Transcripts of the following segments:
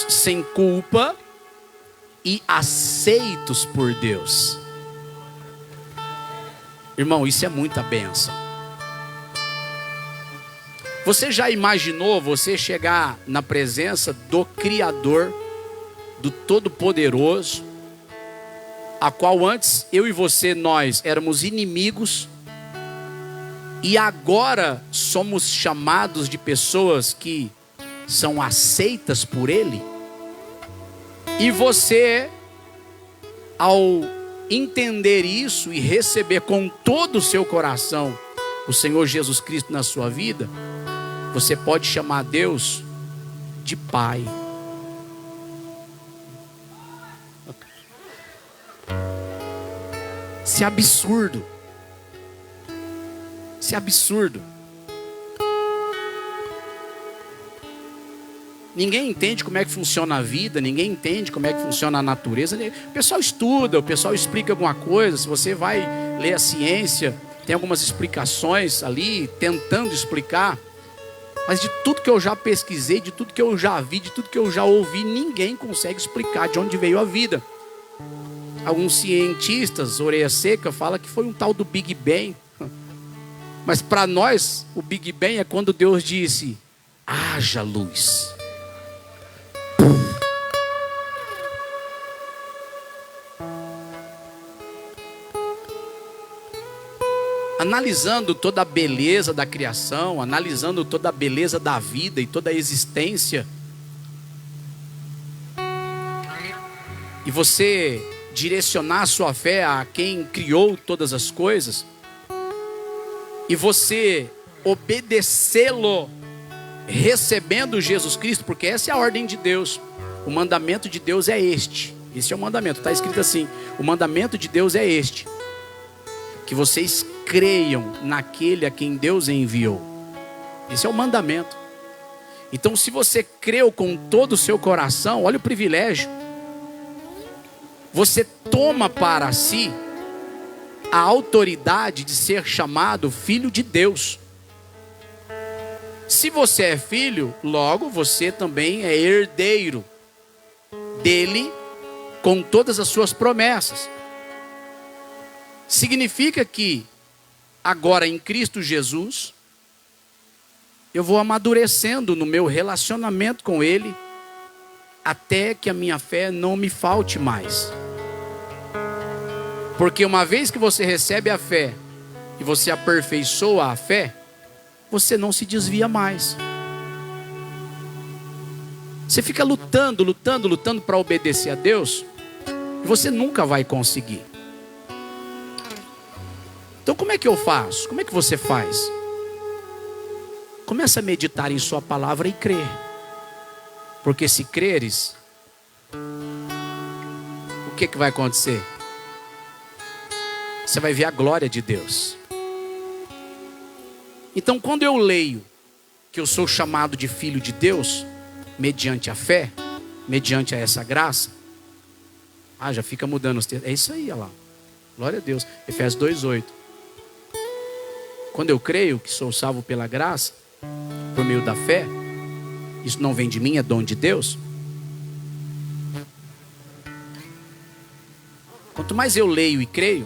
sem culpa e aceitos por Deus. Irmão, isso é muita bênção. Você já imaginou você chegar na presença do Criador, do Todo-Poderoso, a qual antes eu e você, nós éramos inimigos, e agora somos chamados de pessoas que são aceitas por Ele? E você, ao entender isso e receber com todo o seu coração o Senhor Jesus Cristo na sua vida, você pode chamar Deus de Pai. Isso é absurdo. Isso é absurdo. Ninguém entende como é que funciona a vida, ninguém entende como é que funciona a natureza. O pessoal estuda, o pessoal explica alguma coisa. Se você vai ler a ciência, tem algumas explicações ali, tentando explicar. Mas de tudo que eu já pesquisei, de tudo que eu já vi, de tudo que eu já ouvi, ninguém consegue explicar de onde veio a vida. Alguns cientistas, orelha seca, falam que foi um tal do Big Bang. Mas para nós, o Big Bang é quando Deus disse: haja luz. Analisando toda a beleza da criação, analisando toda a beleza da vida e toda a existência, e você direcionar a sua fé a quem criou todas as coisas, e você obedecê-lo, recebendo Jesus Cristo, porque essa é a ordem de Deus. O mandamento de Deus é este. Esse é o mandamento, está escrito assim: o mandamento de Deus é este, que vocês creiam naquele a quem Deus enviou. Esse é o mandamento. Então, se você creu com todo o seu coração, olha o privilégio. Você toma para si a autoridade de ser chamado filho de Deus. Se você é filho, logo você também é herdeiro dele, com todas as suas promessas. Significa que agora em Cristo Jesus, eu vou amadurecendo no meu relacionamento com Ele, até que a minha fé não me falte mais. Porque uma vez que você recebe a fé, e você aperfeiçoa a fé, você não se desvia mais. Você fica lutando para obedecer a Deus, e você nunca vai conseguir. Então como é que eu faço? Como é que você faz? Começa a meditar em sua palavra e crer. Porque se creres, o que vai acontecer? Você vai ver a glória de Deus. Então quando eu leio que eu sou chamado de filho de Deus, mediante a fé, mediante a essa graça, já fica mudando os textos. É isso aí, olha lá. Glória a Deus. Efésios 2:8. Quando eu creio que sou salvo pela graça, por meio da fé, isso não vem de mim, é dom de Deus. Quanto mais eu leio e creio,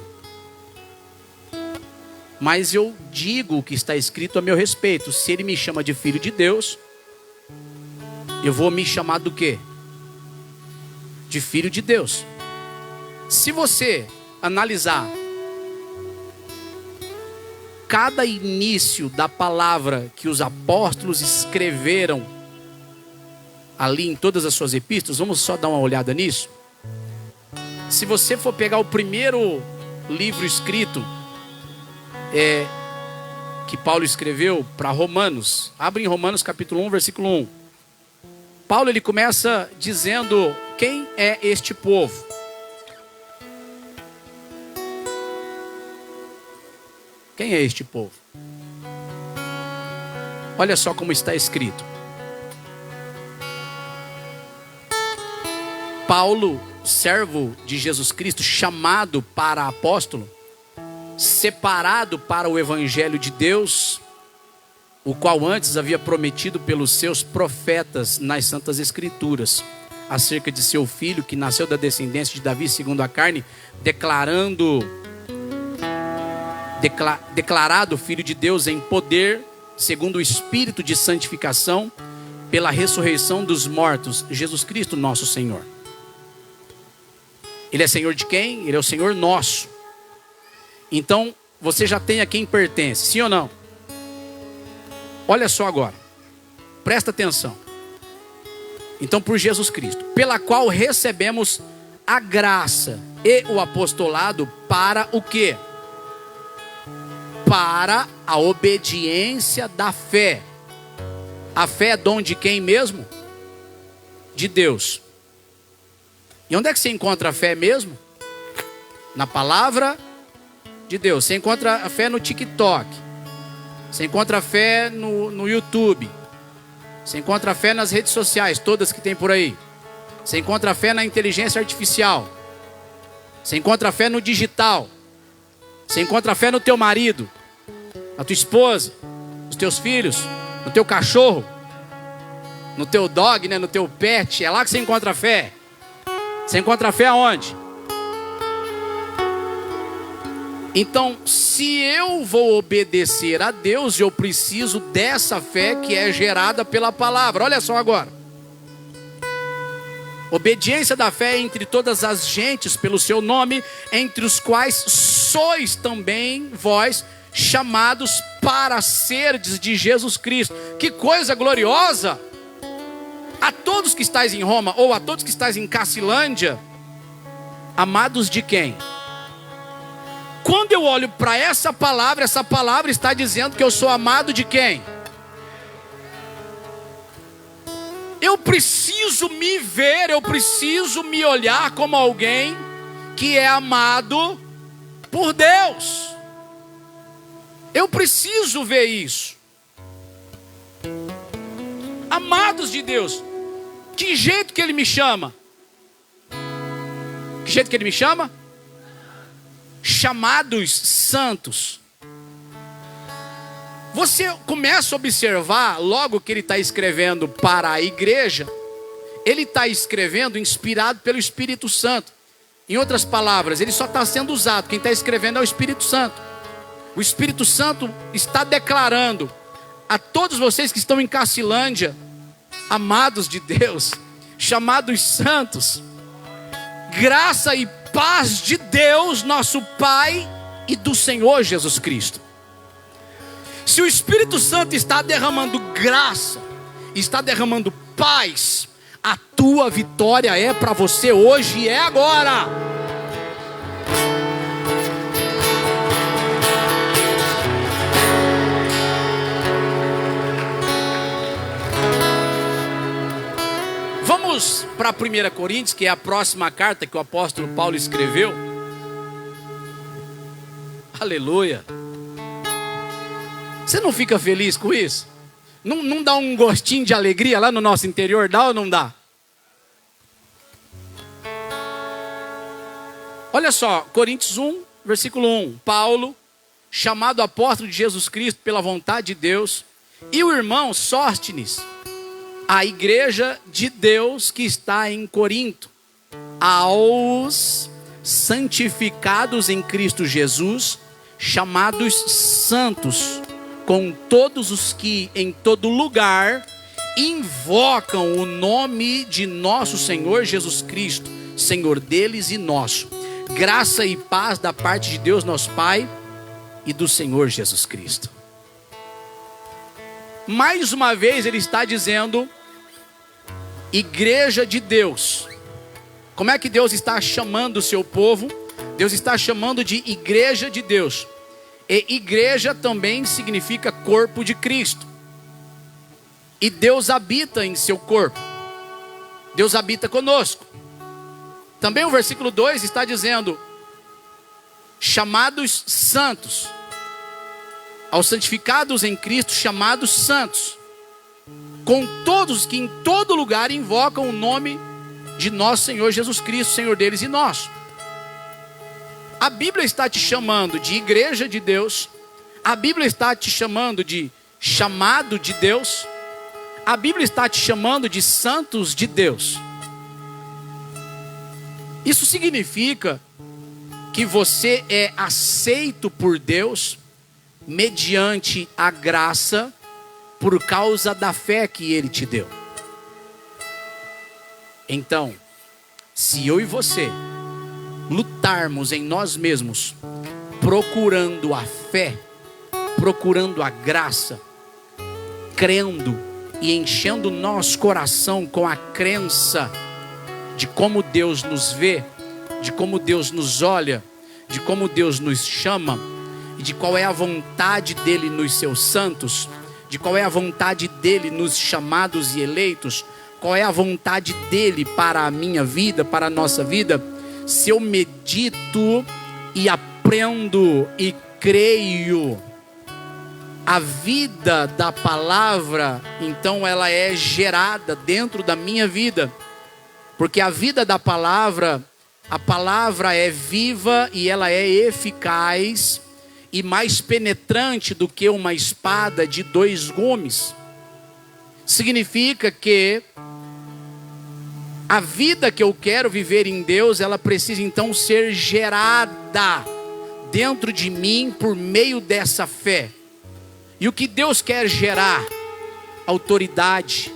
mais eu digo o que está escrito a meu respeito. Se Ele me chama de filho de Deus, eu vou me chamar do quê? De filho de Deus. Se você analisar cada início da palavra que os apóstolos escreveram ali em todas as suas epístolas, vamos só dar uma olhada nisso. Se você for pegar o primeiro livro escrito que Paulo escreveu para Romanos, abre em Romanos capítulo 1, versículo 1. Paulo ele começa dizendo: quem é este povo? Quem é este povo? Olha só como está escrito. Paulo, servo de Jesus Cristo, chamado para apóstolo, separado para o evangelho de Deus, o qual antes havia prometido pelos seus profetas nas Santas Escrituras, acerca de seu filho, que nasceu da descendência de Davi segundo a carne, declarado Filho de Deus em poder, segundo o Espírito de santificação, pela ressurreição dos mortos, Jesus Cristo nosso Senhor. Ele é Senhor de quem? Ele é o Senhor nosso. Então, você já tem a quem pertence, sim ou não? Olha só agora, presta atenção. Então, por Jesus Cristo, pela qual recebemos a graça e o apostolado para o quê? Para a obediência da fé. A fé é dom de quem mesmo? De Deus. E onde é que você encontra a fé mesmo? Na palavra de Deus. Você encontra a fé no TikTok. Você encontra a fé no YouTube. Você encontra a fé nas redes sociais, todas que tem por aí. Você encontra a fé na inteligência artificial. Você encontra a fé no digital. Você encontra a fé no teu marido, na tua esposa, nos teus filhos, no teu cachorro, no teu dog, né, no teu pet. É lá que você encontra a fé. Você encontra a fé aonde? Então, se eu vou obedecer a Deus, eu preciso dessa fé que é gerada pela palavra. Olha só agora. Obediência da fé entre todas as gentes pelo seu nome, entre os quais sois também vós chamados para serdes de Jesus Cristo. Que coisa gloriosa! A todos que estáis em Roma, ou a todos que estáis em Cacilândia, amados de quem? Quando eu olho para essa palavra está dizendo que eu sou amado de quem? Eu preciso me ver, eu preciso me olhar como alguém que é amado por Deus. Eu preciso ver isso. Amados de Deus. Que jeito que Ele me chama? Que jeito que Ele me chama? Chamados santos. Você começa a observar, logo que ele está escrevendo para a igreja, ele está escrevendo inspirado pelo Espírito Santo. Em outras palavras, ele só está sendo usado. Quem está escrevendo é o Espírito Santo. O Espírito Santo está declarando a todos vocês que estão em Cacilândia, amados de Deus, chamados santos, graça e paz de Deus, nosso Pai, e do Senhor Jesus Cristo. Se o Espírito Santo está derramando graça, está derramando paz, a tua vitória é para você hoje e é agora. Vamos para 1 Coríntios, que é a próxima carta que o apóstolo Paulo escreveu. Aleluia. Você não fica feliz com isso? Não dá um gostinho de alegria lá no nosso interior? Dá ou não dá? Olha só, Coríntios 1, versículo 1. Paulo, chamado apóstolo de Jesus Cristo pela vontade de Deus, e o irmão Sóstenes, a igreja de Deus que está em Corinto, aos santificados em Cristo Jesus, chamados santos, com todos os que em todo lugar invocam o nome de nosso Senhor Jesus Cristo, Senhor deles e nosso. Graça e paz da parte de Deus nosso Pai e do Senhor Jesus Cristo. Mais uma vez ele está dizendo igreja de Deus. Como é que Deus está chamando o seu povo? Deus está chamando de igreja de Deus. E igreja também significa corpo de Cristo. E Deus habita em seu corpo. Deus habita conosco. Também o versículo 2 está dizendo chamados santos. Aos santificados em Cristo, chamados santos. Com todos que em todo lugar invocam o nome de nosso Senhor Jesus Cristo, Senhor deles e nosso. A Bíblia está te chamando de igreja de Deus. A Bíblia está te chamando de chamado de Deus, a Bíblia está te chamando de santos de Deus. Isso significa que você é aceito por Deus mediante a graça por causa da fé que Ele te deu. Então, se eu e você lutarmos em nós mesmos, procurando a fé, procurando a graça, crendo e enchendo nosso coração com a crença de como Deus nos vê, de como Deus nos olha, de como Deus nos chama, e de qual é a vontade dEle nos seus santos, de qual é a vontade dEle nos chamados e eleitos, qual é a vontade dEle para a minha vida, para a nossa vida. Se eu medito e aprendo e creio a vida da palavra, então ela é gerada dentro da minha vida, porque a vida da palavra, a palavra é viva e ela é eficaz e mais penetrante do que uma espada de 2 gumes. Significa que a vida que eu quero viver em Deus, ela precisa então ser gerada dentro de mim por meio dessa fé. E o que Deus quer gerar? Autoridade,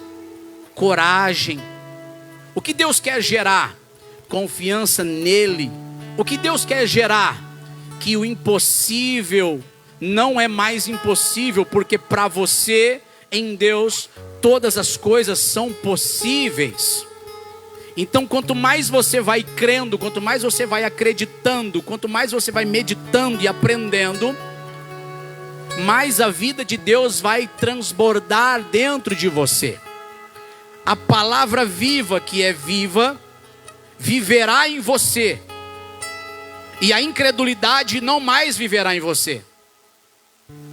coragem. O que Deus quer gerar? Confiança nele. O que Deus quer gerar? Que o impossível não é mais impossível, porque para você, em Deus, todas as coisas são possíveis. Então, quanto mais você vai crendo, quanto mais você vai acreditando, quanto mais você vai meditando e aprendendo, mais a vida de Deus vai transbordar dentro de você. A palavra viva, que é viva, viverá em você, e a incredulidade não mais viverá em você.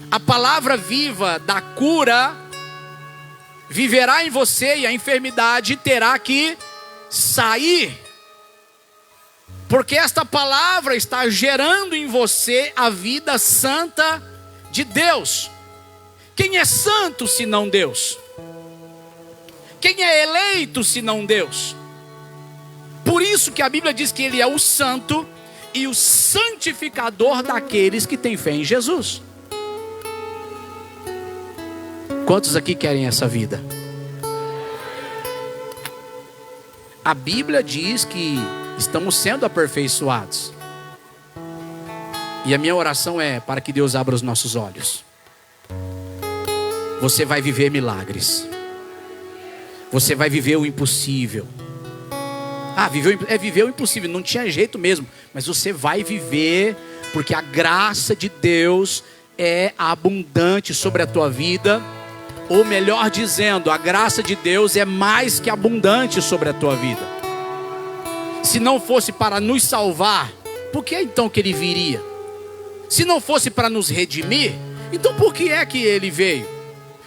A palavra viva da cura viverá em você, e a enfermidade terá que sair, porque esta palavra está gerando em você a vida santa de Deus. Quem é santo senão Deus? Quem é eleito senão Deus? Por isso que a Bíblia diz que Ele é o santo e o santificador daqueles que têm fé em Jesus. Quantos aqui querem essa vida? A Bíblia diz que estamos sendo aperfeiçoados. E a minha oração é para que Deus abra os nossos olhos. Você vai viver milagres. Você vai viver o impossível. Viver o impossível, não tinha jeito mesmo. Mas você vai viver, porque a graça de Deus é abundante sobre a tua vida. Ou melhor dizendo, a graça de Deus é mais que abundante sobre a tua vida. Se não fosse para nos salvar, por que então que Ele viria? Se não fosse para nos redimir, então por que é que Ele veio?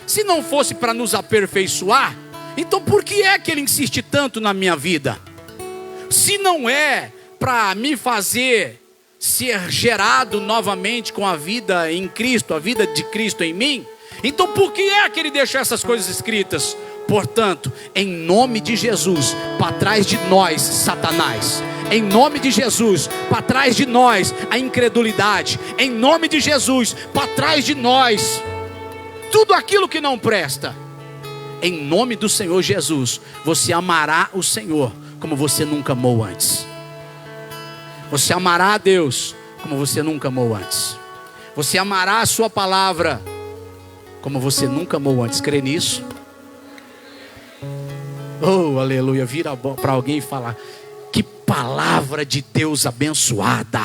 Se não fosse para nos aperfeiçoar, então por que é que Ele insiste tanto na minha vida? Se não é para me fazer ser gerado novamente com a vida em Cristo, a vida de Cristo em mim, então por que é que Ele deixou essas coisas escritas? Portanto, em nome de Jesus, para trás de nós, Satanás. Em nome de Jesus, para trás de nós, a incredulidade. Em nome de Jesus, para trás de nós, tudo aquilo que não presta. Em nome do Senhor Jesus, você amará o Senhor como você nunca amou antes. Você amará a Deus como você nunca amou antes. Você amará a sua palavra como você nunca amou antes. Crê nisso? Oh, aleluia. Vira para alguém e fala: que palavra de Deus abençoada.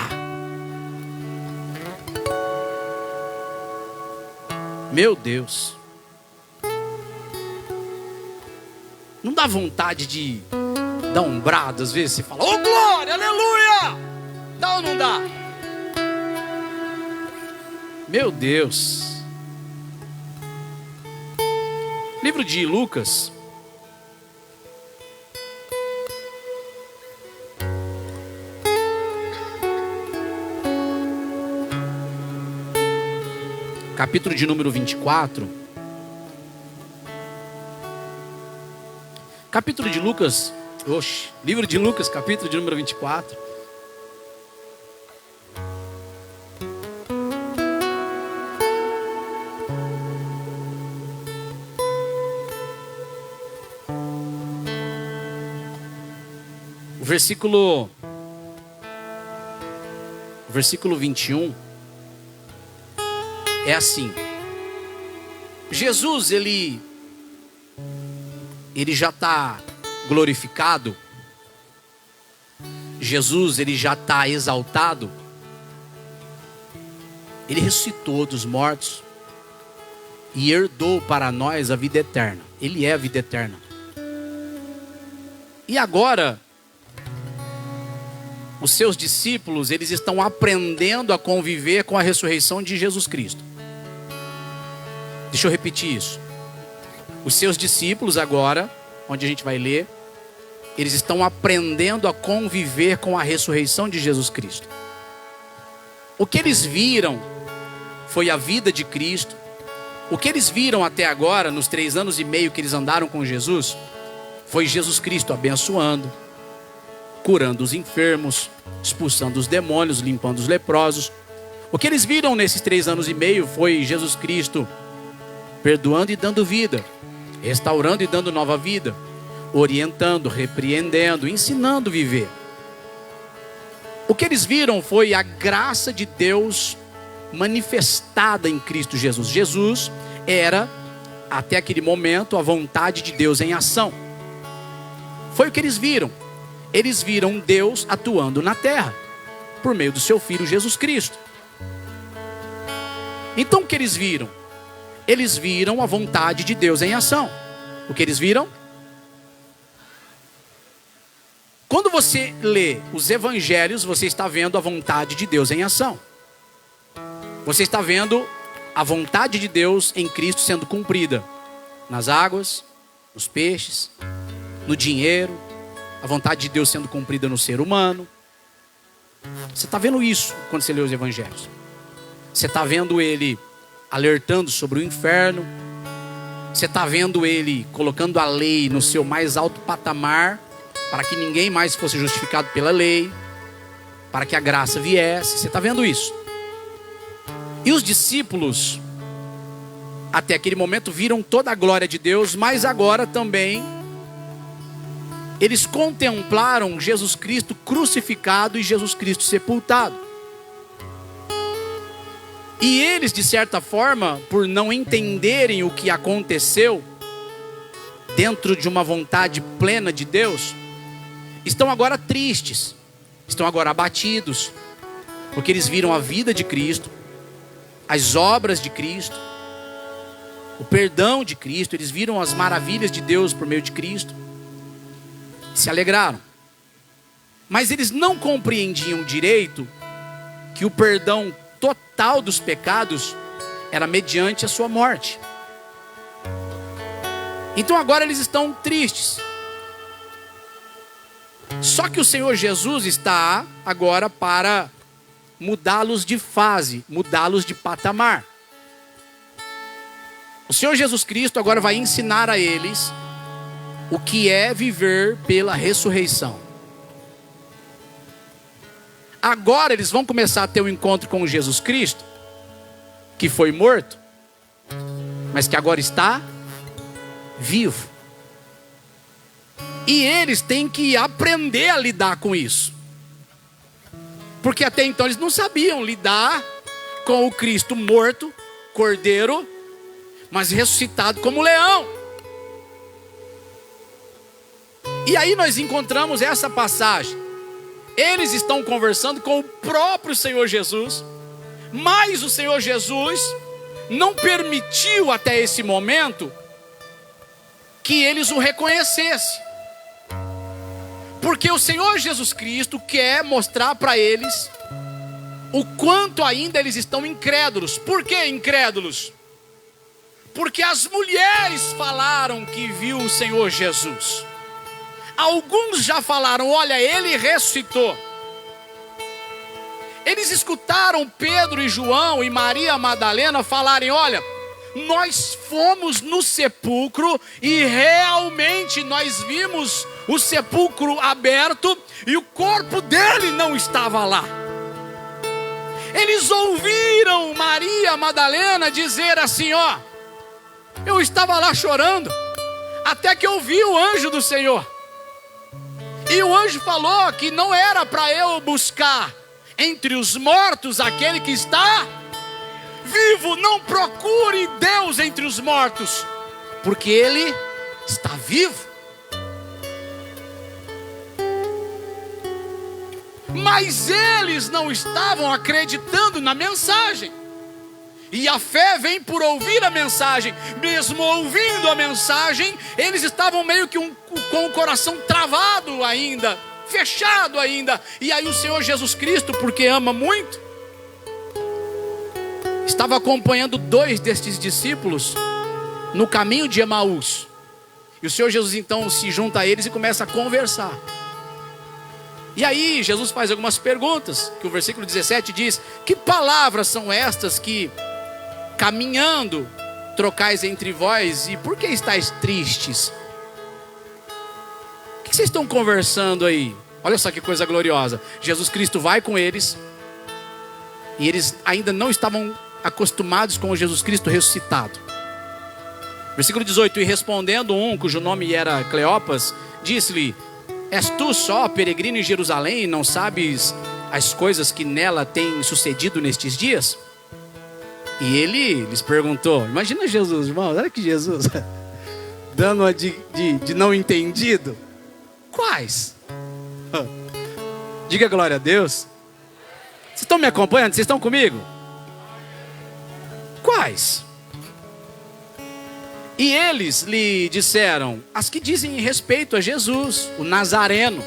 Meu Deus. Não dá vontade de dar um brado? Às vezes você fala: oh glória, aleluia. Dá ou não dá? Meu Deus. Livro de Lucas, capítulo de número 24. Capítulo de Lucas, livro de Lucas, capítulo de número 24. O versículo 21 é assim. Jesus, ele já está glorificado. Jesus, ele já está exaltado. Ele ressuscitou dos mortos e herdou para nós a vida eterna. Ele é a vida eterna. E agora, os seus discípulos, eles estão aprendendo a conviver com a ressurreição de Jesus Cristo. Deixa eu repetir isso. Os seus discípulos agora, onde a gente vai ler, eles estão aprendendo a conviver com a ressurreição de Jesus Cristo. O que eles viram foi a vida de Cristo. O que eles viram até agora, nos 3 anos e meio que eles andaram com Jesus, foi Jesus Cristo abençoando, curando os enfermos, expulsando os demônios, limpando os leprosos. O que eles viram nesses 3 anos e meio foi Jesus Cristo perdoando e dando vida, restaurando e dando nova vida, orientando, repreendendo, ensinando a viver. O que eles viram foi a graça de Deus manifestada em Cristo Jesus. Jesus era, até aquele momento, a vontade de Deus em ação. Foi o que eles viram. Eles viram Deus atuando na terra, por meio do seu Filho Jesus Cristo. Então o que eles viram? Eles viram a vontade de Deus em ação. O que eles viram? Quando você lê os evangelhos, você está vendo a vontade de Deus em ação. Você está vendo a vontade de Deus em Cristo sendo cumprida. Nas águas, nos peixes, no dinheiro. A vontade de Deus sendo cumprida no ser humano. Você está vendo isso quando você lê os evangelhos. Você está vendo ele alertando sobre o inferno. Você está vendo ele colocando a lei no seu mais alto patamar, para que ninguém mais fosse justificado pela lei, para que a graça viesse. Você está vendo isso. E os discípulos, até aquele momento, viram toda a glória de Deus, mas agora também eles contemplaram Jesus Cristo crucificado e Jesus Cristo sepultado. E eles, de certa forma, por não entenderem o que aconteceu dentro de uma vontade plena de Deus, estão agora tristes, estão agora abatidos, porque eles viram a vida de Cristo, as obras de Cristo, o perdão de Cristo, eles viram as maravilhas de Deus por meio de Cristo, se alegraram. Mas eles não compreendiam direito que o perdão total dos pecados era mediante a sua morte. Então agora eles estão tristes. Só que o Senhor Jesus está agora para mudá-los de fase, mudá-los de patamar. O Senhor Jesus Cristo agora vai ensinar a eles o que é viver pela ressurreição. Agora eles vão começar a ter um encontro com Jesus Cristo, que foi morto, mas que agora está vivo. E eles têm que aprender a lidar com isso. Porque até então eles não sabiam lidar com o Cristo morto, cordeiro, mas ressuscitado como leão. E aí nós encontramos essa passagem. Eles estão conversando com o próprio Senhor Jesus, mas o Senhor Jesus não permitiu até esse momento que eles o reconhecessem. Porque o Senhor Jesus Cristo quer mostrar para eles o quanto ainda eles estão incrédulos. Por que incrédulos? Porque as mulheres falaram que viu o Senhor Jesus. Alguns já falaram, olha, ele ressuscitou. Eles escutaram Pedro e João e Maria Madalena falarem, olha, nós fomos no sepulcro e realmente nós vimos o sepulcro aberto e o corpo dele não estava lá. Eles ouviram Maria Madalena dizer assim: ó, eu estava lá chorando, até que eu vi o anjo do Senhor. E o anjo falou que não era para eu buscar entre os mortos aquele que está vivo. Não procure Deus entre os mortos, porque Ele está vivo. Mas eles não estavam acreditando na mensagem. E a fé vem por ouvir a mensagem. Mesmo ouvindo a mensagem, eles estavam meio que com o coração travado ainda, fechado ainda. E aí o Senhor Jesus Cristo, porque ama muito, estava acompanhando 2 destes discípulos no caminho de Emaús. E o Senhor Jesus então se junta a eles e começa a conversar. E aí Jesus faz algumas perguntas, que o versículo 17 diz: que palavras são estas que, caminhando, trocais entre vós, e por que estáis tristes? O que vocês estão conversando aí? Olha só que coisa gloriosa. Jesus Cristo vai com eles, e eles ainda não estavam acostumados com o Jesus Cristo ressuscitado. Versículo 18: e respondendo um, cujo nome era Cleopas, disse-lhe: és tu só peregrino em Jerusalém e não sabes as coisas que nela têm sucedido nestes dias? E ele lhes perguntou. Imagina Jesus, irmão, olha que Jesus dando uma de não entendido. Quais? Diga glória a Deus. Vocês estão me acompanhando? Vocês estão comigo? Quais? E eles lhe disseram: as que dizem respeito a Jesus, o Nazareno,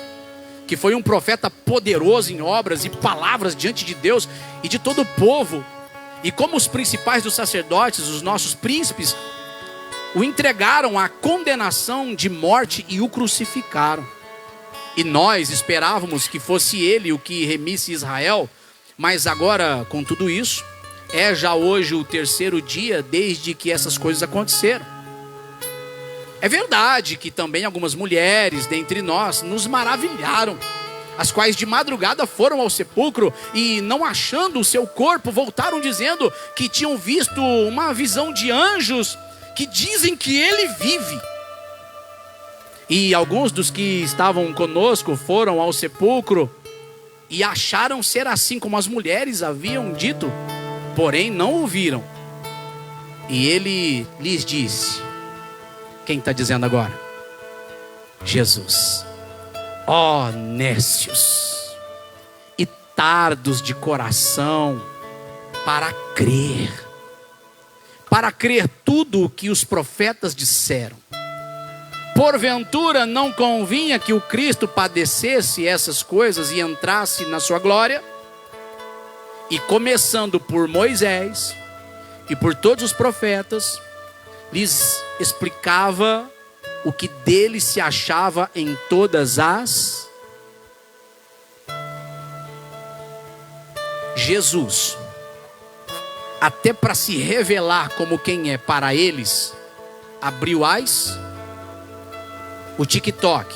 que foi um profeta poderoso em obras e palavras diante de Deus e de todo o povo. E como os principais dos sacerdotes, os nossos príncipes, o entregaram à condenação de morte e o crucificaram. E nós esperávamos que fosse ele o que remisse Israel, mas agora, com tudo isso, é já hoje o 3º dia desde que essas coisas aconteceram. É verdade que também algumas mulheres dentre nós nos maravilharam, as quais de madrugada foram ao sepulcro e, não achando o seu corpo, voltaram dizendo que tinham visto uma visão de anjos que dizem que ele vive. E alguns dos que estavam conosco foram ao sepulcro e acharam ser assim como as mulheres haviam dito, porém não o viram. E ele lhes disse: quem está dizendo agora? Jesus. Ó nécios e tardos de coração para crer tudo o que os profetas disseram. Porventura não convinha que o Cristo padecesse essas coisas e entrasse na sua glória? E começando por Moisés e por todos os profetas, lhes explicava o que dele se achava em todas as... Jesus, até para se revelar como quem é para eles, abriu o TikTok,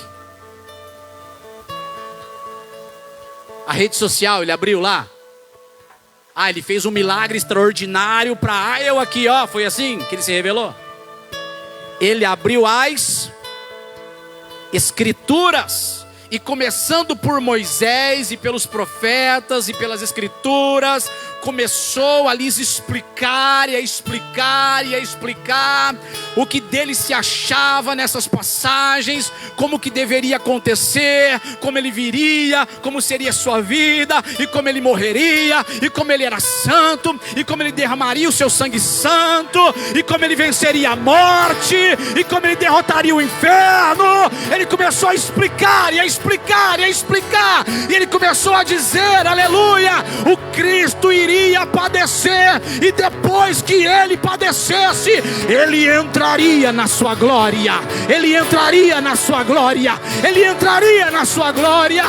a rede social, ele abriu lá. Ele fez um milagre extraordinário para... eu aqui, ó, foi assim que ele se revelou. Ele abriu as Escrituras, e começando por Moisés e pelos profetas e pelas Escrituras, começou a lhes explicar e a explicar e a explicar o que dele se achava nessas passagens, como que deveria acontecer, como ele viria, como seria sua vida, e como ele morreria, e como ele era santo, e como ele derramaria o seu sangue santo, e como ele venceria a morte, e como ele derrotaria o inferno. Ele começou a explicar e a explicar e a explicar, e ele começou a dizer, aleluia, o Cristo iria padecer, e depois que ele padecesse, ele entraria na sua glória, ele entraria na sua glória, ele entraria na sua glória.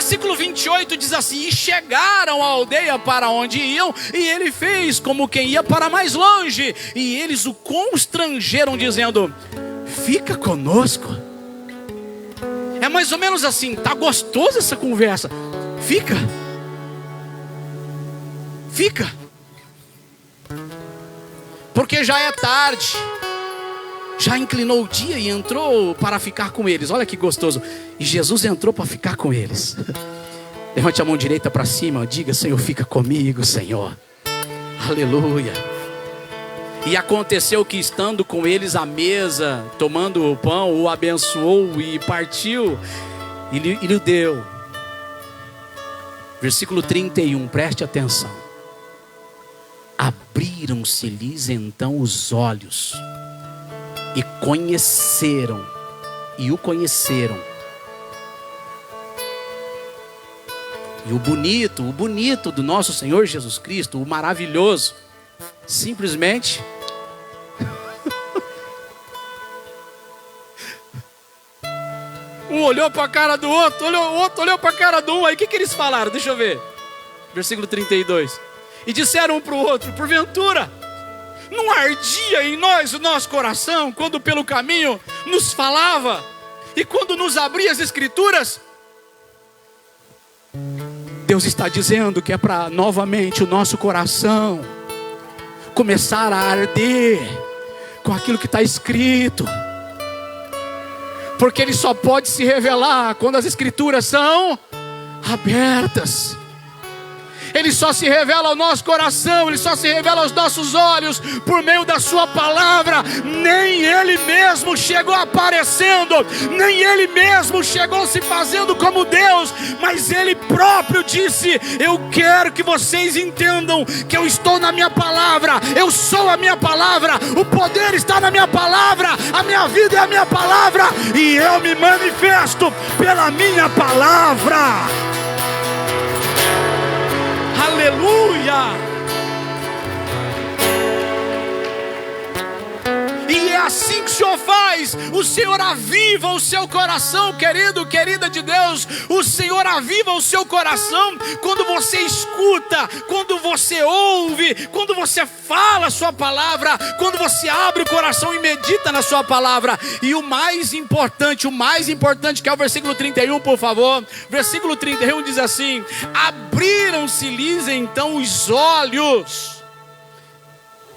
versículo 28 diz assim: e chegaram à aldeia para onde iam, e ele fez como quem ia para mais longe, e eles o constrangeram, dizendo: fica conosco. É mais ou menos assim: tá gostosa essa conversa, fica, porque já é tarde, já inclinou o dia, e entrou para ficar com eles. Olha que gostoso. E Jesus entrou para ficar com eles. Levante a mão direita para cima, diga: Senhor, fica comigo, Senhor. Aleluia. E aconteceu que, estando com eles à mesa, tomando o pão, o abençoou e partiu e lhe deu. Versículo 31, preste atenção. Abriram-se-lhes então os olhos, e conheceram, e o conheceram. E o bonito do nosso Senhor Jesus Cristo, o maravilhoso, simplesmente um olhou para a cara do outro, o outro olhou para a cara do um. Aí o que eles falaram? Deixa eu ver. Versículo 32. E disseram um para o outro: porventura não ardia em nós o nosso coração, quando pelo caminho nos falava, e quando nos abria as escrituras? Deus está dizendo que é para novamente o nosso coração começar a arder com aquilo que está escrito, porque Ele só pode se revelar quando as escrituras são abertas. Ele só se revela ao nosso coração, Ele só se revela aos nossos olhos por meio da sua palavra. Nem Ele mesmo chegou aparecendo, nem Ele mesmo chegou se fazendo como Deus, mas Ele próprio disse: eu quero que vocês entendam que eu estou na minha palavra, eu sou a minha palavra, o poder está na minha palavra, a minha vida é a minha palavra, e eu me manifesto pela minha palavra. Aleluia! E é assim que o Senhor faz. O Senhor aviva o seu coração, querido, querida de Deus. O Senhor aviva o seu coração quando você escuta, quando você ouve, quando você fala a sua palavra, quando você abre o coração e medita na sua palavra. E o mais importante, que é o versículo 31, por favor. Versículo 31 diz assim: abriram-se-lhes então os olhos,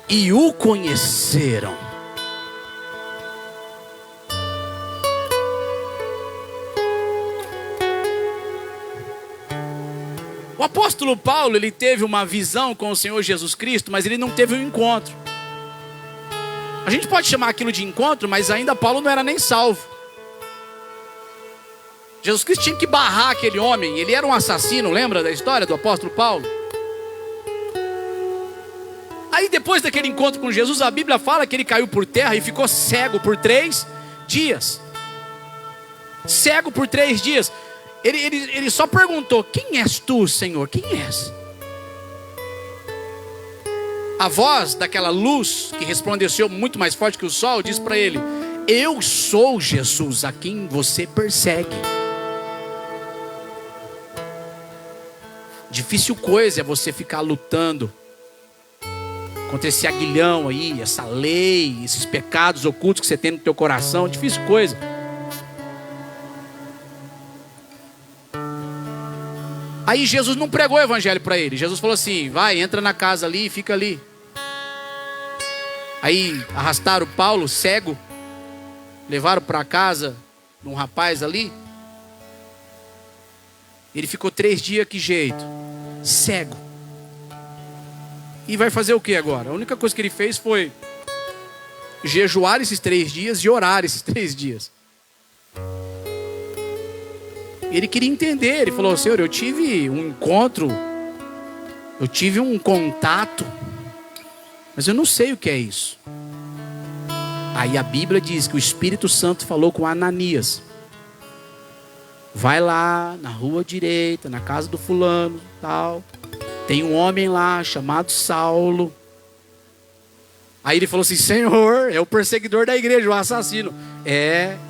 e o conheceram. O apóstolo Paulo, ele teve uma visão com o Senhor Jesus Cristo, mas ele não teve um encontro. A gente pode chamar aquilo de encontro, mas ainda Paulo não era nem salvo. Jesus Cristo tinha que barrar aquele homem. Ele era um assassino, lembra da história do apóstolo Paulo? Aí depois daquele encontro com Jesus, a Bíblia fala que ele caiu por terra e ficou cego por 3 dias. Cego por 3 dias. Ele só perguntou: quem és tu, Senhor? Quem és? A voz daquela luz que resplandeceu muito mais forte que o sol disse para ele: eu sou Jesus, a quem você persegue. Difícil coisa é você ficar lutando contra esse aguilhão aí, essa lei, esses pecados ocultos que você tem no teu coração. Difícil coisa. Aí Jesus não pregou o evangelho para ele. Jesus falou assim: vai, entra na casa ali e fica ali. Aí arrastaram Paulo, cego, levaram para casa de um rapaz ali. Ele ficou 3 dias, que jeito? Cego. E vai fazer o que agora? A única coisa que ele fez foi jejuar esses 3 dias e orar esses 3 dias. Ele queria entender. Ele falou: Senhor, eu tive um encontro, eu tive um contato, mas eu não sei o que é isso. Aí a Bíblia diz que o Espírito Santo falou com Ananias: vai lá na rua direita, na casa do fulano, tal. Tem um homem lá chamado Saulo. Aí ele falou assim: Senhor, é o perseguidor da igreja, o assassino.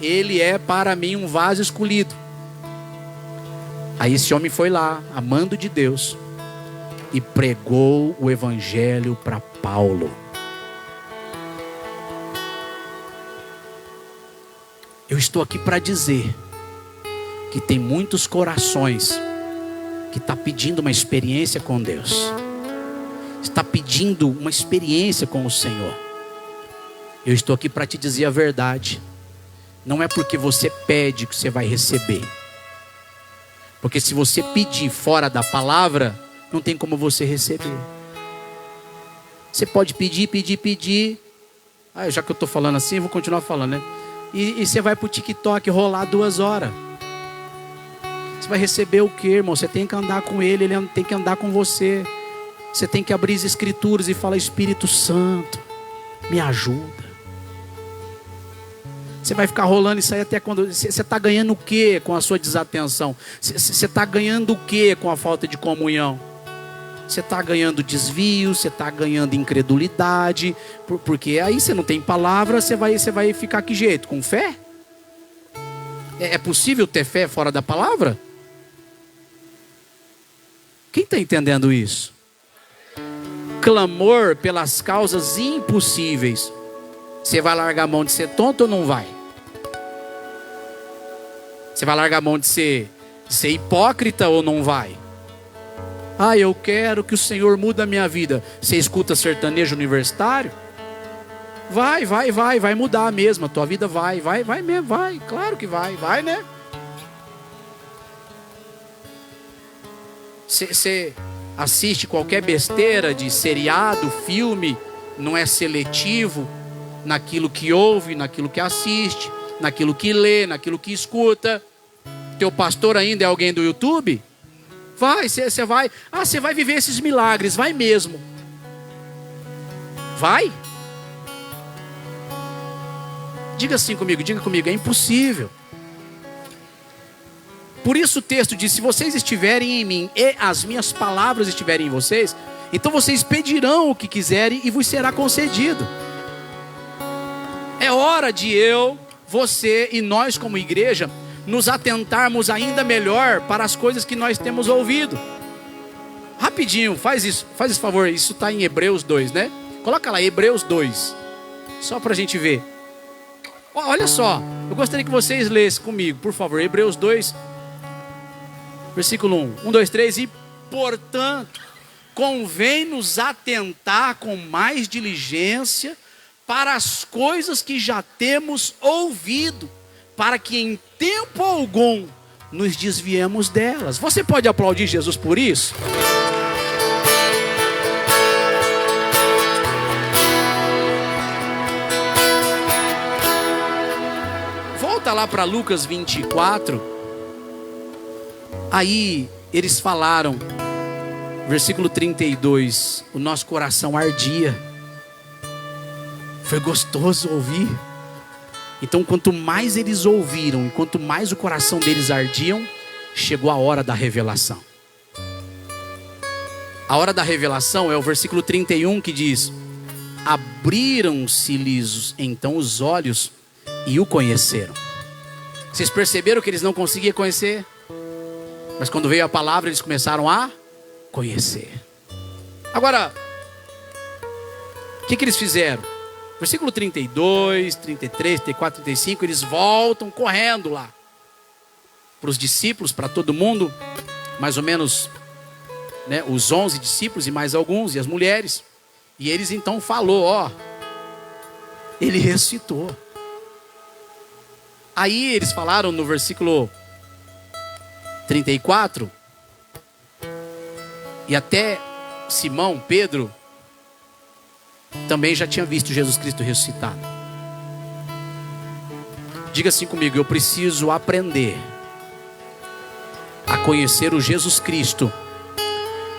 Ele é para mim um vaso escolhido. Aí esse homem foi lá, amando de Deus, e pregou o evangelho para Paulo. Eu estou aqui para dizer que tem muitos corações que estão pedindo uma experiência com Deus, está pedindo uma experiência com o Senhor. Eu estou aqui para te dizer a verdade. Não é porque você pede que você vai receber. Porque se você pedir fora da palavra, não tem como você receber. Você pode pedir. Já que eu estou falando assim, eu vou continuar falando, né? E você vai para o TikTok rolar 2 horas. Você vai receber o quê, irmão? Você tem que andar com ele tem que andar com você. Você tem que abrir as escrituras e falar: Espírito Santo, me ajuda. Você vai ficar rolando isso aí até quando... Você está ganhando o quê com a sua desatenção? Você está ganhando o quê com a falta de comunhão? Você está ganhando desvio, você está ganhando incredulidade, porque aí você não tem palavra, você vai ficar que jeito? Com fé? É possível ter fé fora da palavra? Quem está entendendo isso? Clamor pelas causas impossíveis. Você vai largar a mão de ser tonto ou não vai? Você vai largar a mão de ser hipócrita ou não vai? Eu quero que o Senhor mude a minha vida. Você escuta sertanejo universitário? Vai mudar mesmo. A tua vida vai mesmo, vai. Claro que vai, né? Você assiste qualquer besteira de seriado, filme, não é seletivo naquilo que ouve, naquilo que assiste, naquilo que lê, naquilo que escuta. Teu pastor ainda é alguém do YouTube? Você vai. Você vai viver esses milagres, vai mesmo. Vai? Diga comigo, é impossível. Por isso o texto diz: se vocês estiverem em mim e as minhas palavras estiverem em vocês, então vocês pedirão o que quiserem e vos será concedido. É hora de eu, você e nós como igreja nos atentarmos ainda melhor para as coisas que nós temos ouvido. Rapidinho, faz esse favor, isso está em Hebreus 2, né? Coloca lá, Hebreus 2, só para a gente ver. Olha só, eu gostaria que vocês lessem comigo, por favor, Hebreus 2, versículo 1, 2, 3, e portanto, convém nos atentar com mais diligência para as coisas que já temos ouvido, para que em tempo algum nos desviemos delas. Você pode aplaudir Jesus por isso? Volta lá para Lucas 24. Aí eles falaram, versículo 32, o nosso coração ardia. Foi gostoso ouvir. Então, quanto mais eles ouviram, quanto mais o coração deles ardiam, chegou a hora da revelação. A hora da revelação é o versículo 31 que diz: abriram-se-lhes então os olhos e o conheceram. Vocês perceberam que eles não conseguiam conhecer? Mas quando veio a palavra, eles começaram a conhecer. Agora, o que eles fizeram? Versículo 32, 33, 34, 35, eles voltam correndo lá para os discípulos, para todo mundo, mais ou menos, né, os 11 discípulos e mais alguns, e as mulheres. E eles então falou, ele ressuscitou. Aí eles falaram no versículo 34, e até Simão, Pedro, também já tinha visto Jesus Cristo ressuscitado. Diga assim comigo: eu preciso aprender a conhecer o Jesus Cristo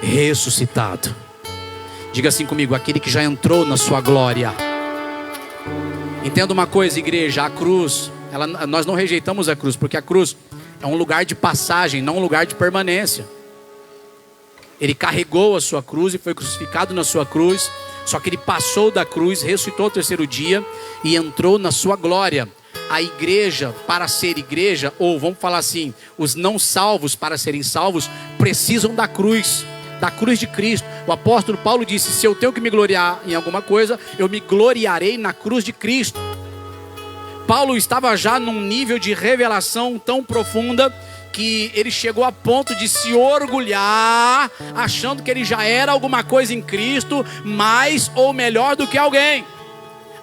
ressuscitado. Diga assim comigo: aquele que já entrou na sua glória. Entenda uma coisa, igreja: a cruz, nós não rejeitamos a cruz, porque a cruz é um lugar de passagem, não um lugar de permanência. Ele carregou a sua cruz e foi crucificado na sua cruz. Só que ele passou da cruz, ressuscitou ao terceiro dia e entrou na sua glória. a igreja, para ser igreja, ou vamos falar assim, os não salvos, para serem salvos, precisam da cruz de Cristo. O apóstolo Paulo disse: se eu tenho que me gloriar em alguma coisa, eu me gloriarei na cruz de Cristo. Paulo estava já num nível de revelação tão profunda que ele chegou a ponto de se orgulhar, achando que ele já era alguma coisa em Cristo, mais ou melhor do que alguém.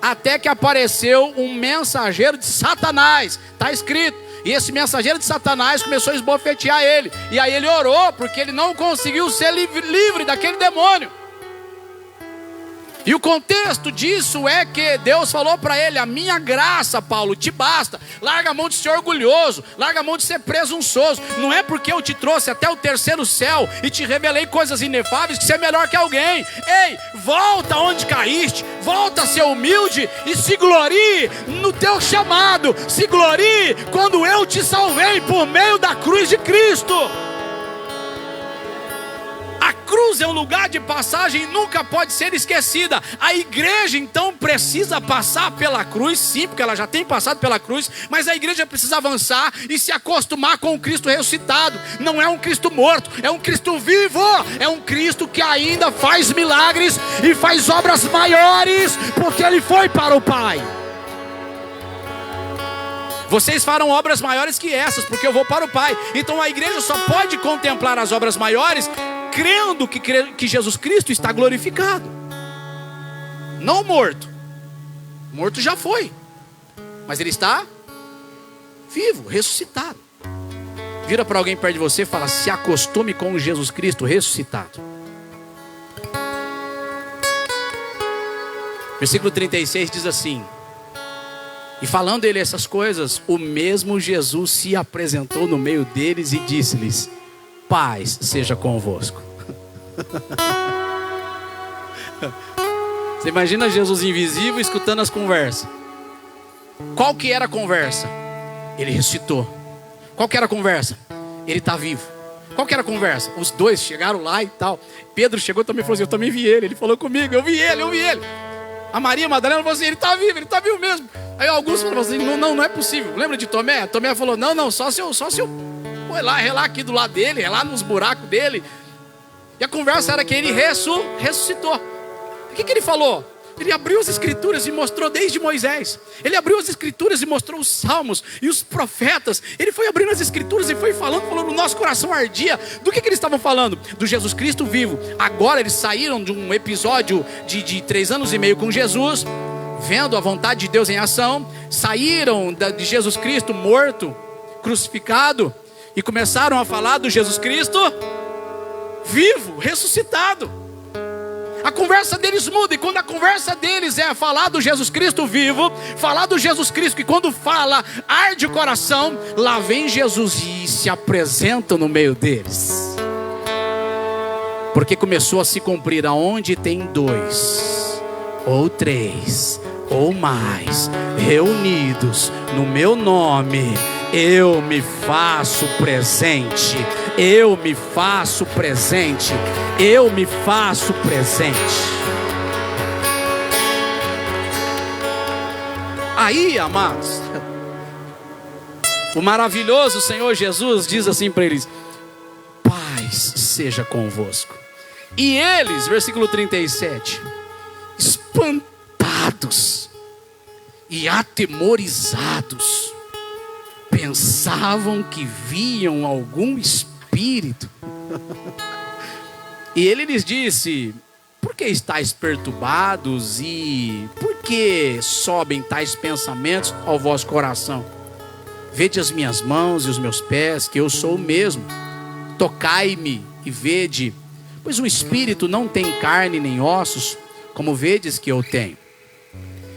Até que apareceu um mensageiro de Satanás, está escrito. E esse mensageiro de Satanás começou a esbofetear ele. E aí ele orou, porque ele não conseguiu ser livre daquele demônio. E o contexto disso é que Deus falou para ele: a minha graça, Paulo, te basta. Larga a mão de ser orgulhoso, larga a mão de ser presunçoso. Não é porque eu te trouxe até o terceiro céu e te revelei coisas inefáveis que você é melhor que alguém. Ei, volta onde caíste, volta a ser humilde e se glorie no teu chamado. Se glorie quando eu te salvei por meio da cruz de Cristo. A cruz é um lugar de passagem e nunca pode ser esquecida. A igreja então precisa passar pela cruz, sim, porque ela já tem passado pela cruz, mas a igreja precisa avançar e se acostumar com o Cristo ressuscitado. Não é um Cristo morto, é um Cristo vivo, é um Cristo que ainda faz milagres e faz obras maiores, porque Ele foi para o Pai. Vocês farão obras maiores que essas, porque eu vou para o Pai. Então a igreja só pode contemplar as obras maiores crendo que Jesus Cristo está glorificado, não morto. Morto já foi, mas Ele está vivo, ressuscitado. Vira para alguém perto de você e fala: se acostume com Jesus Cristo ressuscitado. Versículo 36 diz assim: e falando ele essas coisas, o mesmo Jesus se apresentou no meio deles e disse-lhes: paz seja convosco. Você imagina Jesus invisível escutando as conversas. Qual que era a conversa? Ele ressuscitou. Qual que era a conversa? Ele está vivo. Qual que era a conversa? Os dois chegaram lá e tal. Pedro chegou também e falou assim: eu também vi ele. Ele falou comigo: eu vi ele. A Maria Madalena falou assim: ele está vivo mesmo. Aí alguns falaram assim: não é possível. Lembra de Tomé? Tomé falou: não, só se eu relar aqui do lado dele, relar nos buracos dele. E a conversa era que ele ressuscitou. O que ele falou? Ele abriu as escrituras e mostrou desde Moisés. Ele abriu as escrituras e mostrou os salmos e os profetas. Ele foi abrindo as escrituras e foi falando, o nosso coração ardia. Do que eles estavam falando? Do Jesus Cristo vivo. Agora eles saíram de um episódio de 3 anos e meio com Jesus, vendo a vontade de Deus em ação. Saíram de Jesus Cristo morto, crucificado, e começaram a falar do Jesus Cristo vivo, ressuscitado. A conversa deles muda, e quando a conversa deles é falar do Jesus Cristo vivo, falar do Jesus Cristo que quando fala arde o coração, lá vem Jesus e se apresenta no meio deles. Porque começou a se cumprir: aonde tem 2 ou 3 ou mais reunidos no meu nome, eu me faço presente. Eu me faço presente. Eu me faço presente. Aí, amados, o maravilhoso Senhor Jesus diz assim para eles: paz seja convosco. E eles, versículo 37, espantados e atemorizados, pensavam que viam algum espírito. E ele lhes disse: por que estáis perturbados e por que sobem tais pensamentos ao vosso coração? Vede as minhas mãos e os meus pés, que eu sou o mesmo. Tocai-me e vede, pois o espírito não tem carne nem ossos, como vedes que eu tenho.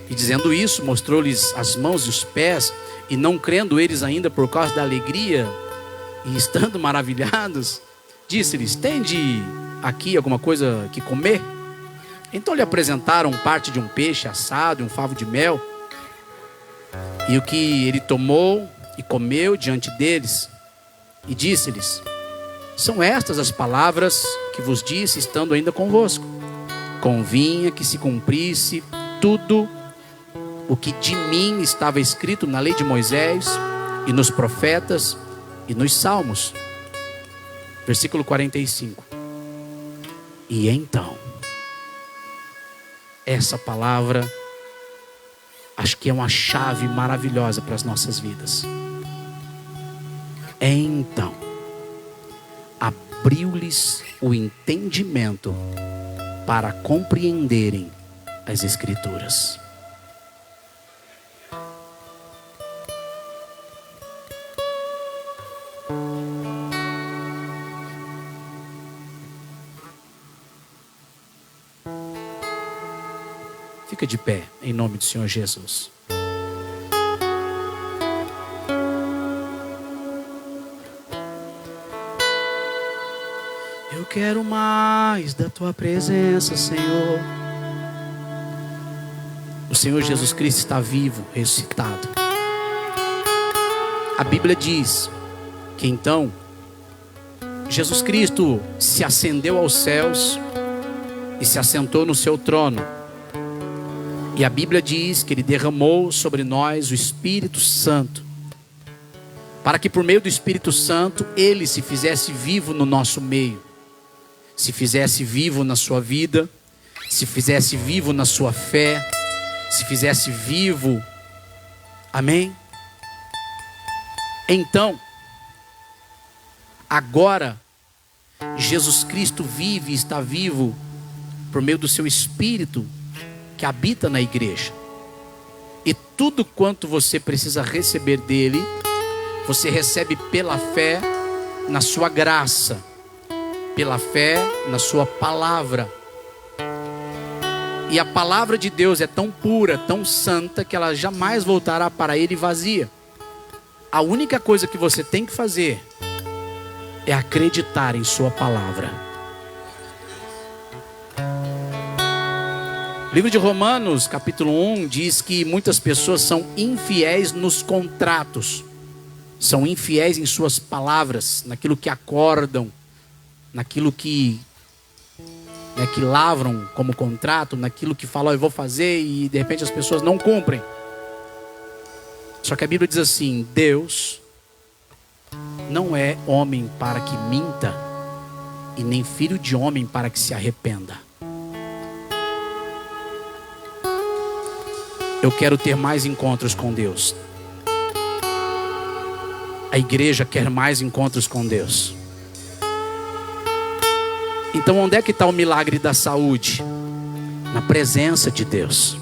E dizendo isso, mostrou-lhes as mãos e os pés, e não crendo eles ainda por causa da alegria, e estando maravilhados, disse-lhes: tende aqui alguma coisa que comer? Então lhe apresentaram parte de um peixe assado e um favo de mel. E o que ele tomou e comeu diante deles, e disse-lhes: são estas as palavras que vos disse estando ainda convosco. Convinha que se cumprisse tudo o que de mim estava escrito na lei de Moisés e nos profetas e nos salmos. Versículo 45. E então, essa palavra, acho que é uma chave maravilhosa para as nossas vidas. Então, abriu-lhes o entendimento para compreenderem as Escrituras. Fica de pé, em nome do Senhor Jesus. Eu quero mais da tua presença, Senhor. O Senhor Jesus Cristo está vivo, ressuscitado. A Bíblia diz que então Jesus Cristo se ascendeu aos céus e se assentou no seu trono. E a Bíblia diz que Ele derramou sobre nós o Espírito Santo, para que por meio do Espírito Santo Ele se fizesse vivo no nosso meio, se fizesse vivo na sua vida, se fizesse vivo na sua fé, se fizesse vivo, amém? Então, agora, Jesus Cristo vive e está vivo por meio do seu Espírito que habita na igreja. E tudo quanto você precisa receber dele, você recebe pela fé na sua graça, pela fé na sua palavra. E a palavra de Deus é tão pura, tão santa, que ela jamais voltará para ele vazia. A única coisa que você tem que fazer é acreditar em sua palavra. O livro de Romanos, capítulo 1, diz que muitas pessoas são infiéis nos contratos. São infiéis em suas palavras, naquilo que acordam, naquilo que lavram como contrato, naquilo que falam, eu vou fazer, e de repente as pessoas não cumprem. Só que a Bíblia diz assim: Deus não é homem para que minta, e nem filho de homem para que se arrependa. Eu quero ter mais encontros com Deus. A igreja quer mais encontros com Deus. Então onde é que está o milagre da saúde? Na presença de Deus.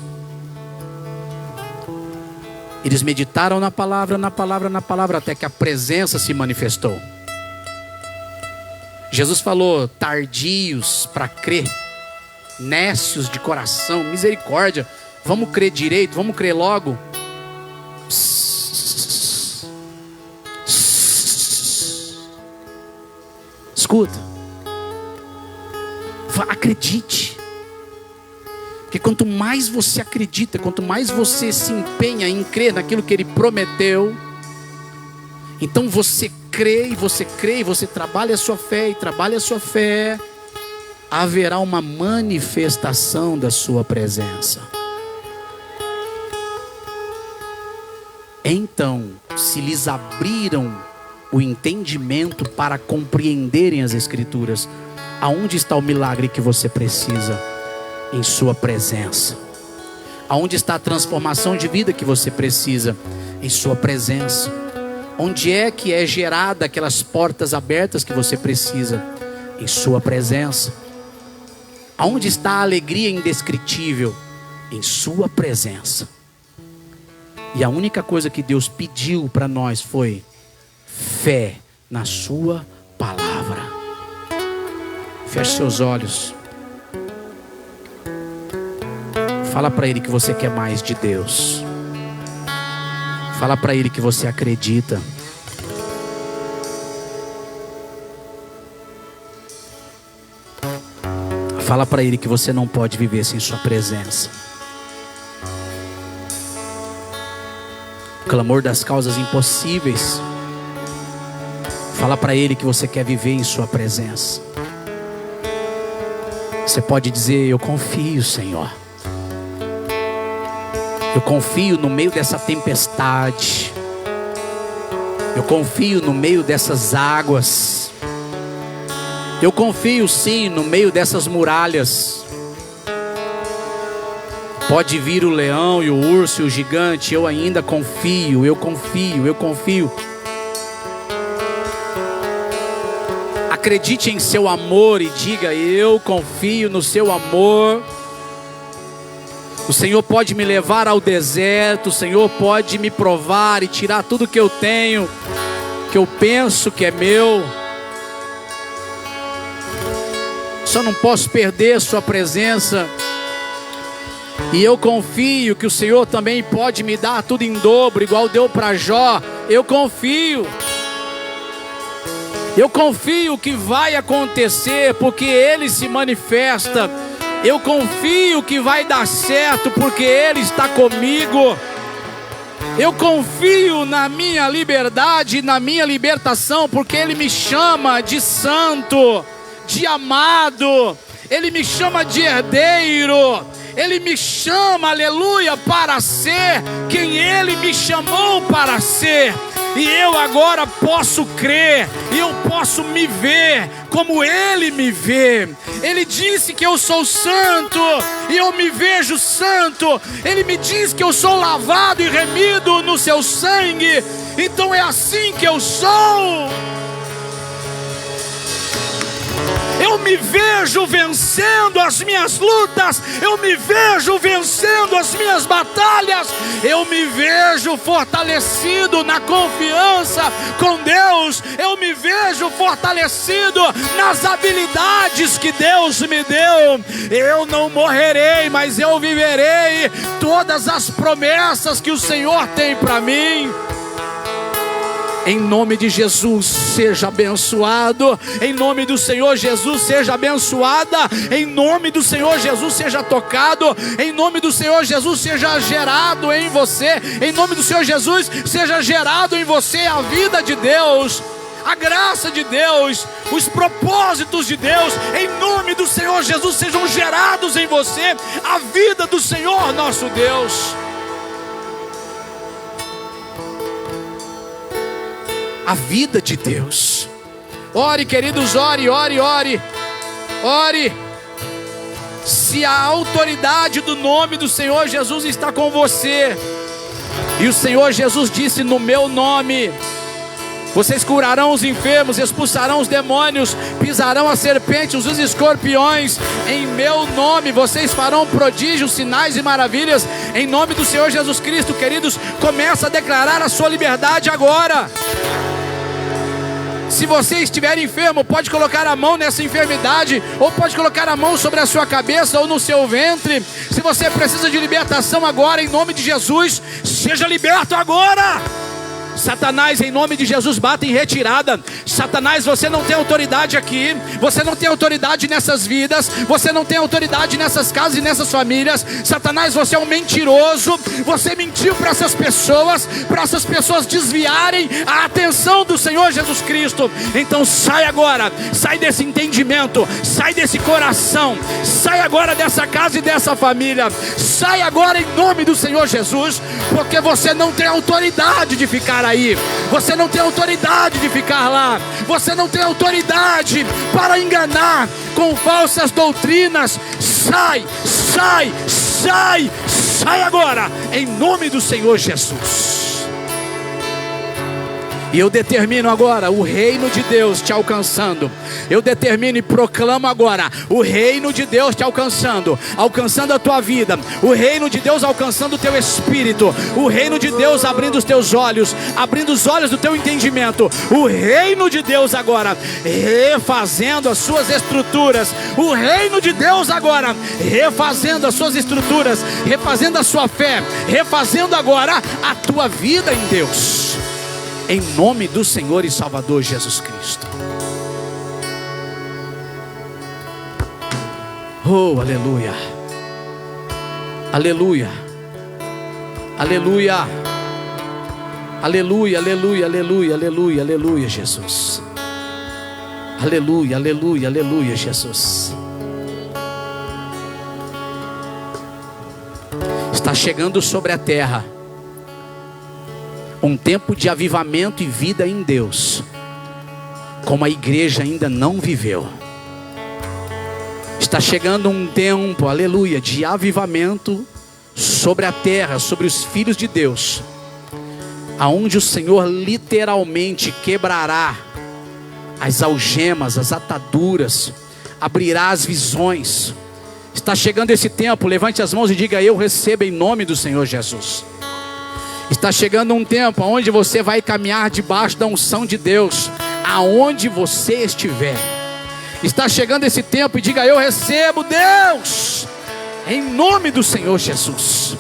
Eles meditaram na palavra, até que a presença se manifestou. Jesus falou: tardios para crer, nécios de coração, misericórdia. Vamos crer direito, vamos crer logo. Escuta, acredite. Porque quanto mais você acredita, quanto mais você se empenha em crer naquilo que Ele prometeu, então você crê, e você trabalha a sua fé, e trabalha a sua fé, haverá uma manifestação da sua presença. Então, se lhes abriram o entendimento para compreenderem as Escrituras, aonde está o milagre que você precisa? Em sua presença. Aonde está a transformação de vida que você precisa? Em sua presença. Onde é que é gerada aquelas portas abertas que você precisa? Em sua presença. Aonde está a alegria indescritível? Em sua presença. E a única coisa que Deus pediu para nós foi fé na sua palavra. Feche seus olhos. Fala para Ele que você quer mais de Deus. Fala para Ele que você acredita. Fala para Ele que você não pode viver sem sua presença. Clamor das causas impossíveis. Fala para Ele que você quer viver em sua presença. Você pode dizer: eu confio, Senhor. Eu confio no meio dessa tempestade. Eu confio no meio dessas águas. Eu confio sim no meio dessas muralhas. Pode vir o leão e o urso e o gigante, eu ainda confio, eu confio, eu confio. Acredite em seu amor e diga: eu confio no seu amor. O Senhor pode me levar ao deserto, o Senhor pode me provar e tirar tudo que eu tenho, que eu penso que é meu. Só não posso perder sua presença. E eu confio que o Senhor também pode me dar tudo em dobro, igual deu para Jó. Eu confio. Eu confio que vai acontecer, porque Ele se manifesta. Eu confio que vai dar certo, porque Ele está comigo. Eu confio na minha liberdade, na minha libertação, porque Ele me chama de santo, de amado. Ele me chama de herdeiro. Ele me chama, aleluia, para ser quem Ele me chamou para ser. E eu agora posso crer, e eu posso me ver como Ele me vê. Ele disse que eu sou santo, e eu me vejo santo. Ele me diz que eu sou lavado e remido no seu sangue. Então é assim que eu sou. Eu me vejo vencendo as minhas lutas. Eu me vejo vencendo as minhas batalhas. Eu me vejo fortalecido na confiança com Deus. Eu me vejo fortalecido nas habilidades que Deus me deu. Eu não morrerei, mas eu viverei todas as promessas que o Senhor tem para mim. Em nome de Jesus, seja abençoado. Em nome do Senhor Jesus, seja abençoada. Em nome do Senhor Jesus, seja tocado. Em nome do Senhor Jesus, seja gerado em você. Em nome do Senhor Jesus, seja gerado em você a vida de Deus, a graça de Deus, os propósitos de Deus. Em nome do Senhor Jesus, sejam gerados em você a vida do Senhor nosso Deus. A vida de Deus. Ore, queridos, ore, ore, ore. Ore. Se a autoridade do nome do Senhor Jesus está com você, e o Senhor Jesus disse: no meu nome vocês curarão os enfermos, expulsarão os demônios, pisarão as serpentes, os escorpiões. Em meu nome vocês farão prodígios, sinais e maravilhas. Em nome do Senhor Jesus Cristo, queridos, começa a declarar a sua liberdade agora. Se você estiver enfermo, pode colocar a mão nessa enfermidade, ou pode colocar a mão sobre a sua cabeça ou no seu ventre. Se você precisa de libertação agora, em nome de Jesus, seja liberto agora. Satanás, em nome de Jesus, bata em retirada. Satanás, você não tem autoridade aqui. Você não tem autoridade nessas vidas. Você não tem autoridade nessas casas e nessas famílias. Satanás, você é um mentiroso. Você mentiu para essas pessoas desviarem a atenção do Senhor Jesus Cristo. Então sai agora, sai desse entendimento, sai desse coração, sai agora dessa casa e dessa família. Sai agora em nome do Senhor Jesus, porque você não tem autoridade de ficar aí. Você não tem autoridade de ficar lá. Você não tem autoridade para enganar com falsas doutrinas. Sai, sai, sai, sai agora, em nome do Senhor Jesus. E eu determino agora o reino de Deus te alcançando. Eu determino e proclamo agora o reino de Deus te alcançando, alcançando a tua vida. O reino de Deus alcançando o teu espírito. O reino de Deus abrindo os teus olhos, abrindo os olhos do teu entendimento. O reino de Deus agora refazendo as suas estruturas. O reino de Deus agora refazendo as suas estruturas, refazendo a sua fé, refazendo agora a tua vida em Deus. Em nome do Senhor e Salvador Jesus Cristo. Oh, aleluia. Aleluia. Aleluia. Aleluia, aleluia, aleluia, aleluia, aleluia, Jesus. Aleluia, aleluia, aleluia, Jesus. Está Está chegando sobre a terra um tempo de avivamento e vida em Deus, como a igreja ainda não viveu. Está chegando um tempo, aleluia, de avivamento sobre a terra, sobre os filhos de Deus, aonde o Senhor literalmente quebrará as algemas, as ataduras, abrirá as visões. Está chegando esse tempo, levante as mãos e diga: eu recebo em nome do Senhor Jesus. Está chegando um tempo onde você vai caminhar debaixo da unção de Deus, aonde você estiver. Está chegando esse tempo e diga: eu recebo, Deus, em nome do Senhor Jesus.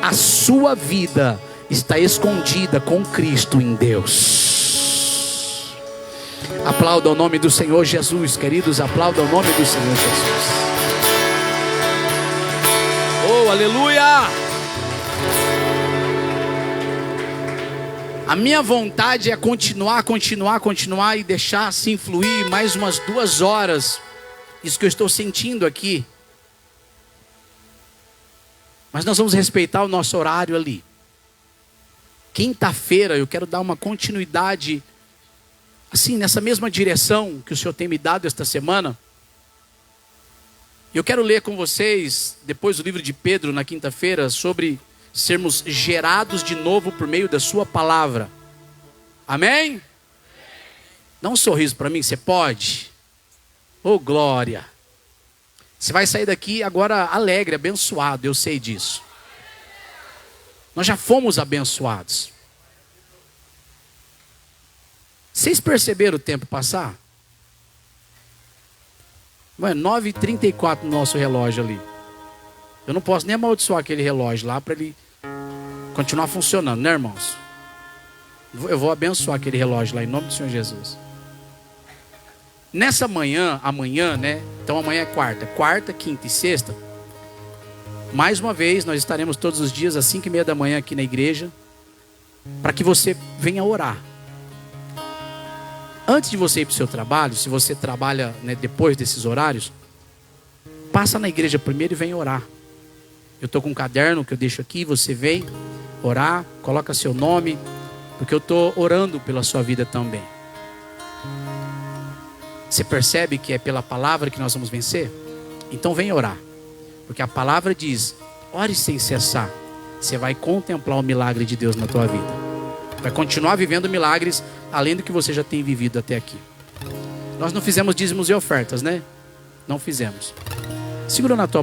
A sua vida está escondida com Cristo em Deus. Aplauda o nome do Senhor Jesus, queridos, aplauda o nome do Senhor Jesus. Oh, aleluia! A minha vontade é continuar e deixar assim fluir mais umas 2 horas. Isso que eu estou sentindo aqui. Mas nós vamos respeitar o nosso horário ali. Quinta-feira eu quero dar uma continuidade, assim, nessa mesma direção que o Senhor tem me dado esta semana. Eu quero ler com vocês, depois do livro de Pedro, na quinta-feira, sobre sermos gerados de novo por meio da sua palavra. Amém? Dá um sorriso para mim, você pode? Oh, glória! Você vai sair daqui agora alegre, abençoado, eu sei disso. Nós já fomos abençoados. Vocês perceberam o tempo passar? Ué, 9h34 no nosso relógio ali. Eu não posso nem amaldiçoar aquele relógio lá para ele continuar funcionando, né, irmãos? Eu vou abençoar aquele relógio lá em nome do Senhor Jesus. Nessa manhã, amanhã, né? Então amanhã é quarta, quinta e sexta. Mais uma vez nós estaremos todos os dias às 5h30 da manhã aqui na igreja, para que você venha orar. Antes de você ir para o seu trabalho, se você trabalha, né, depois desses horários, passa na igreja primeiro e vem orar. Eu estou com um caderno que eu deixo aqui, você vem orar, coloca seu nome, porque eu estou orando pela sua vida também. Você percebe que é pela palavra que nós vamos vencer? Então vem orar, porque a palavra diz: ore sem cessar. Você vai contemplar o milagre de Deus na tua vida. Vai continuar vivendo milagres, além do que você já tem vivido até aqui. Nós não fizemos dízimos e ofertas, né? Não fizemos. Segura na tua mão.